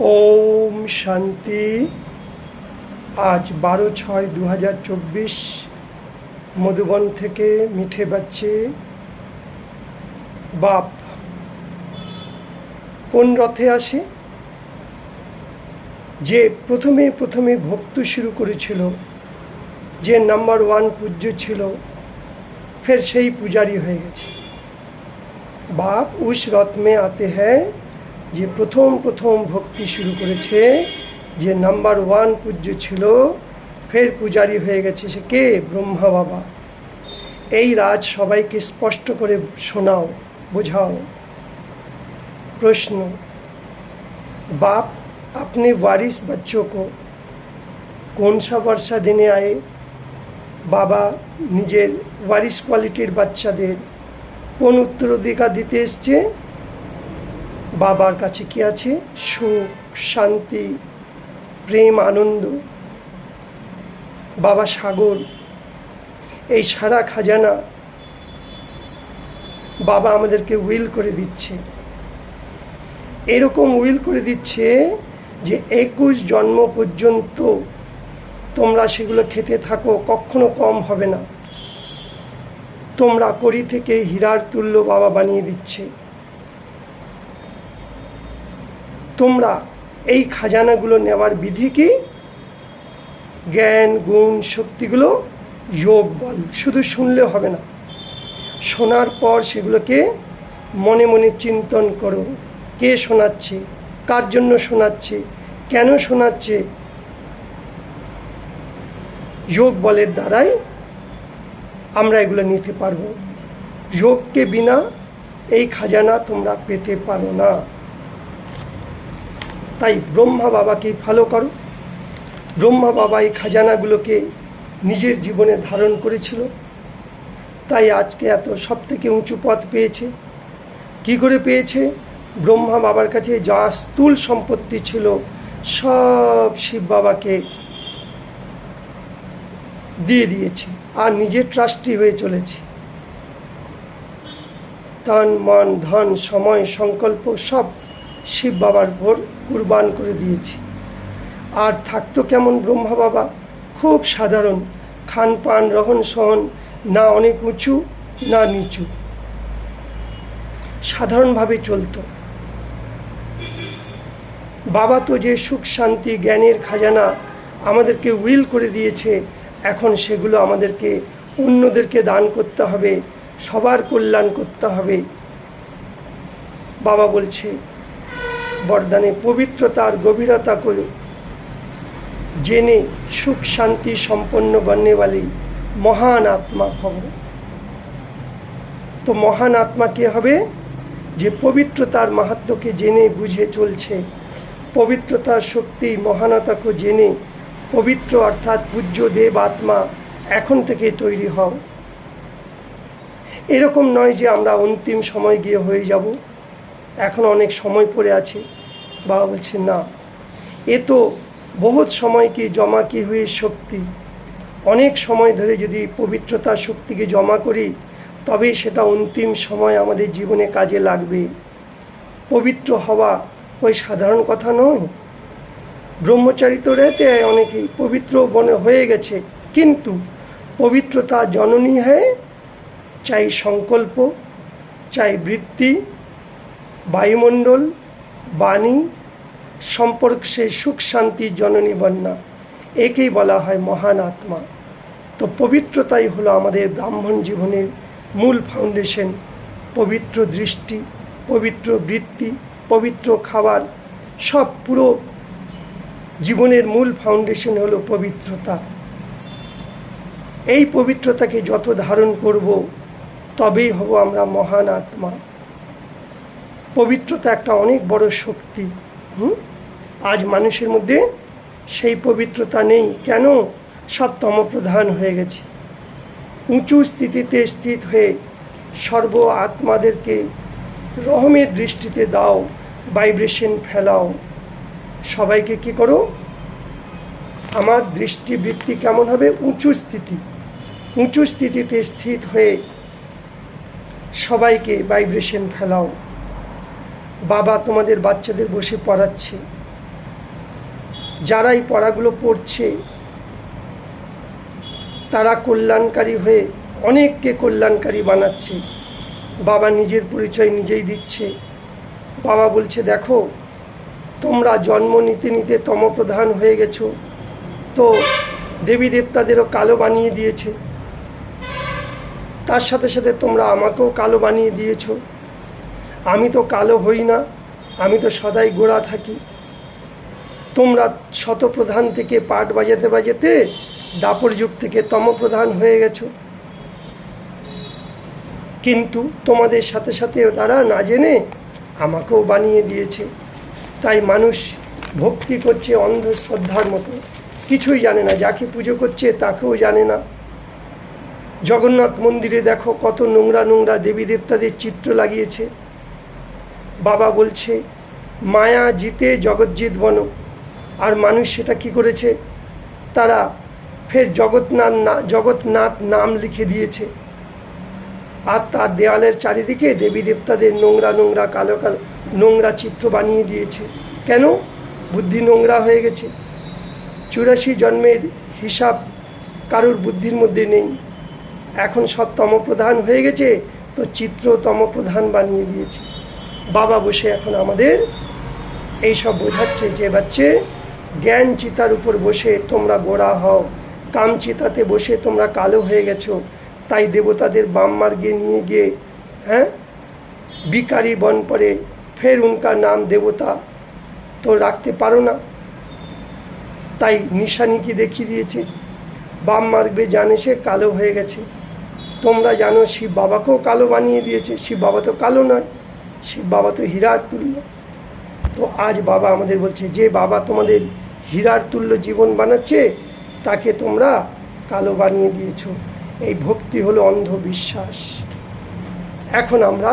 ওম শান্তি। আজ 12/6/2024 মধুবন থেকে মিঠে বাচ্চে বাপ কোন রথে আসে? যে প্রথমে ভক্তি শুরু করেছিল, যে নাম্বার 1 পূজ্য ছিল, ফের সেই পূজারি হয়ে গেছে। বাপ উস রথ মে আতে হ্যায় যে প্রথম ভক্তি শুরু করেছে, যে নাম্বার 1 পূজ্য ছিল, ফের পূজারি হয়ে গেছে। সে কে? ব্রহ্মা বাবা। এই রাজ সবাইকে স্পষ্ট করে শোনাও, বোঝাও। প্রশ্ন, बाप अपने वारिस बच्चों को कौन सा वर्षा देने आए? বাবা নিজের ওয়ারিস কোয়ালিটির বাচ্চাদের কোন উত্তরাধিকার দিতে এসছে? বাবার কাছে কি আছে? সুখ, শান্তি, প্রেম, আনন্দ। বাবা সাগর, এই সারা খাজানা বাবা আমাদেরকে উইল করে দিচ্ছে। এরকম উইল করে দিচ্ছে যে 21 জন্ম পর্যন্ত তোমরা সেগুলো খেতে থাকো, কখনো কম হবে না। তোমরা কড়ি থেকে হীরার তুল্য বাবা বানিয়ে দিচ্ছে। তোমরা এই খাজানাগুলো নেওয়ার বিধি কি? জ্ঞান, গুণ, শক্তিগুলো যোগ বল। শুধু শুনলে হবে না, শোনার পর সেগুলোকে মনে মনে চিন্তন করো। কে শোনাচ্ছে? কার জন্য শোনাচ্ছে? কেন শোনাচ্ছে? যোগ বলের দ্বারাই আমরা এগুলো নিতে পারবো। যোগকে বিনা এই খাজানা তোমরা পেতে পারো না। তাই ব্রহ্মা বাবাকে ফলো করো। ব্রহ্মা বাবা এই খাজানাগুলোকে নিজের জীবনে ধারণ করেছিল, তাই আজকে এত সব থেকে উঁচু পদ পেয়েছে। কি করে পেয়েছে? ব্রহ্মা বাবার কাছে যা স্থূল সম্পত্তি ছিল সব শিব বাবাকে দিয়ে দিয়েছে, আর নিজে ট্রাস্টি হয়ে চলেছে। তন, মন, ধন, সময়, সংকল্প সব শিব বাবার উপর কুরবান করে দিয়েছে। আর থাকতো কেমন ব্রহ্মা বাবা? খুব সাধারণ, খান পান, রহন সহন, না অনেক উঁচু না নিচু, সাধারণভাবে চলতো। বাবা তো যে সুখ, শান্তি, জ্ঞানের খাজানা আমাদেরকে উইল করে দিয়েছে, এখন সেগুলো আমাদেরকে অন্যদেরকে দান করতে হবে, সবার কল্যাণ করতে হবে। বাবা বলছে বরদানে, পবিত্রতার গভীরতা করে জেনে সুখ শান্তি সম্পন্ন बनने वाली মহান আত্মা হব। তো মহান আত্মা কে হবে? যে পবিত্রতার মাহাত্ম্যকে জেনে বুঝে চলছে, পবিত্রতার শক্তি মহানতাকে জেনে পবিত্র অর্থাৎ পূজ্য দেব আত্মা এখন থেকে তৈরি হও। এরকম নয় যে আমরা অন্তিম সময় গিয়ে হয়ে যাব, এখন অনেক সময় পড়ে আছে। বাবা বলছে না, এ তো বহুত সময় কি জমা কি হুয়ে শক্তি। অনেক সময় ধরে যদি পবিত্রতার শক্তিকে জমা করি, তবে সেটা অন্তিম সময় আমাদের জীবনে কাজে লাগবে। পবিত্র হওয়া ওই সাধারণ কথা নয়। ব্রহ্মচারী তো রেতে অনেকেই পবিত্র বনে হয়ে গেছে, কিন্তু পবিত্রতা জননী হয়, চাই সংকল্প, চাই বৃত্তি, বায়ুমণ্ডল, বাণী, সম্পর্ক, সে সুখ শান্তি জননী বন্যা, একেই বলা হয় মহান আত্মা। তো পবিত্রতাই হলো আমাদের ব্রাহ্মণ জীবনের মূল ফাউন্ডেশন। পবিত্র দৃষ্টি, পবিত্র বৃত্তি, পবিত্র খাবার, সব পুরো জীবনের মূল ফাউন্ডেশন হলো পবিত্রতা। এই পবিত্রতাকে যত ধারণ করব, তবেই হব আমরা মহান আত্মা। পবিত্রতা একটা অনেক বড় শক্তি। আজ মানুষের মধ্যে সেই পবিত্রতা নেই। কেন? সব তমপ্রধান হয়ে গেছে। উঁচু স্থিতিতে স্থিত হয়ে সর্ব আত্মাদেরকে রহমের দৃষ্টিতে দাও, ভাইব্রেশন ফেলাও। সবাইকে কি করো? আমার দৃষ্টিবৃত্তি কেমন হবে? উঁচু স্থিতিতে স্থিত হয়ে সবাইকে ভাইব্রেশন ফেলাও। বাবা তোমাদের বাচ্চাদের বসে পড়াচ্ছে, যারা এই পড়াগুলো পড়ছে তারা কল্যাণকারী হয়ে অনেককে কল্যাণকারী বানাচ্ছে। বাবা নিজের পরিচয় নিজেই দিচ্ছে। বাবা বলছে, দেখো তোমরা জন্ম নিতে নিতে তমপ্রধান হয়ে গেছো, তো দেবী দেবতাদেরও কালো বানিয়ে দিয়েছে, তার সাথে সাথে তোমরা আমাকেও কালো বানিয়ে দিয়েছো। আমি তো কালো হই না, আমি তো সদাই গোড়া থাকি। তোমরা শতপ্রধান থেকে পাট বাজাতে বাজাতে দাপর যুগ থেকে তমপ্রধান হয়ে গেছো, কিন্তু তোমাদের সাথে সাথে তারা না জেনে আমাকেও বানিয়ে দিয়েছে। তাই মানুষ ভক্তি করছে অন্ধশ্রদ্ধার মতো, কিছুই জানে না, যাকে পুজো করছে তাকেও জানে না। জগন্নাথ মন্দিরে দেখো কত নোংরা নোংরা দেবী দেবতাদের চিত্র লাগিয়েছে। বাবা বলছে মায়া জিতে জগৎজিৎ বন, আর মানুষ সেটা কি করেছে, তারা ফের জগন্নাথ নাম লিখে দিয়েছে, আর তার দেওয়ালের চারিদিকে দেবী দেবতাদের নোংরা নোংরা কালো কালো নোংরা চিত্র বানিয়ে দিয়েছে। কেন? বুদ্ধি নোংরা হয়ে গেছে। 84 জন্মের হিসাব কারোর বুদ্ধির মধ্যে নেই। এখন সব তমপ্রধান হয়ে গেছে, তো চিত্র তমপ্রধান বানিয়ে দিয়েছে। বাবা বসে এখন আমাদের এইসব বোঝাচ্ছে যে বাচ্চে, জ্ঞান চিতার উপর বসে তোমরা গোড়া হও, কাম চিতাতে বসে তোমরা কালো হয়ে গেছো। তাই দেবতাদের বাম মার্গে নিয়ে গিয়ে বিকারি বন পরে ফের উনকা নাম দেবতা তো রাখতে পারো না। তাই নিশানি কি দেখিয়ে দিয়েছে, বাম মার্গে জানে সে কালো হয়ে গেছে। তোমরা জানো শিব বাবাকেও কালো বানিয়ে দিয়েছে। শিব বাবা তো কালো নয়, শিব বাবা তো হীরার তুল্য। তো আজ বাবা আমাদের বলছে, যে বাবা তোমাদের হীরার তুল্য জীবন বানাচ্ছে তাকে তোমরা কালো বানিয়ে দিয়েছো। এই ভক্তি হলো অন্ধবিশ্বাস। এখন আমরা